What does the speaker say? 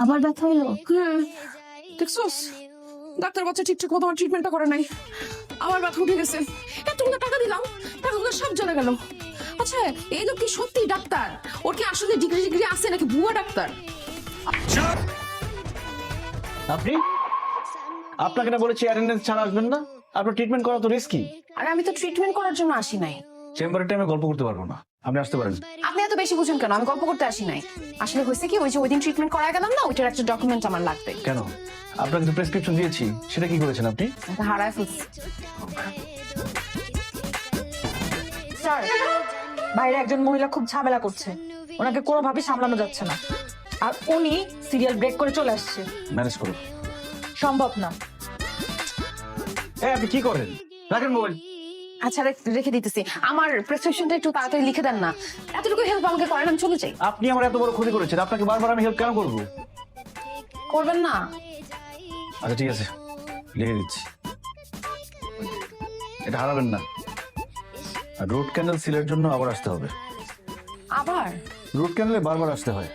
আবার ব্যথা হইলো? দেখছোস ডাক্তার বাচ্চা ঠিকঠাক মতো আমার ট্রিটমেন্টটা করে নাই, আমার ব্যথা উঠে গেছে। এতগুলো টাকা দিলাম, টাকাগুলো সব চলে গেল। আচ্ছা এই লোক কি সত্যি ডাক্তার? ওর কি আসলে ডিগ্রি ডিগ্রি আছে নাকি ভুয়া ডাক্তার? আপনি আপনাকে না বলেছি অ্যাটেন্ডেন্স ছাড়া আসবেন না? আপনার ট্রিটমেন্ট করা তো রিস্কি। আর আমি তো ট্রিটমেন্ট করার জন্য আসি নাই। চেম্বারের টাইমে গল্প করতে পারবো না, আপনি আসতে পারেন। আপনি এত বেশি বুঝেন কেন? আমি গল্প করতে আসি নাই। আসলে হয়েছে কি, ওই যে ওই দিন ট্রিটমেন্ট করা গেলাম না, ওইটার একটা ডকুমেন্ট আমার লাগবে। কেন? আপনাকে তো প্রেসক্রিপশন দিয়েছি, সেটা কি করেছেন আপনি? এটা হারায় ফেলছি। স্যার, বাইরে একজন মহিলা খুব ঝামেলা করছে, ওনাকে কোনোভাবে সামলানো যাচ্ছে না, আর উনি সিরিয়াল ব্রেক করে চলে আসছে। ম্যানেজ করুন। সম্ভব না। আপনি কি করেন? রাখেন মোবাইল। আচ্ছা রেখে দিতেছি। আমার প্রেসক্রিপশনটা একটু তাড়াতাড়ি লিখে দেন না, এতটুকু হেল্প আমাকে করেন, আমি চলে যাই। আপনি আমার এত বড় ক্ষতি করেছেন, আপনাকে বারবার আমি হেল্প কেন করবো? করবেন না? আচ্ছা ঠিক আছে, লিখে দিচ্ছি। এটা হারাবেন না। আর রুট ক্যান্ডেল সিলের জন্য আবার আসতে হবে। আবার? রুট ক্যান্ডেলে বারবার আসতে হয়।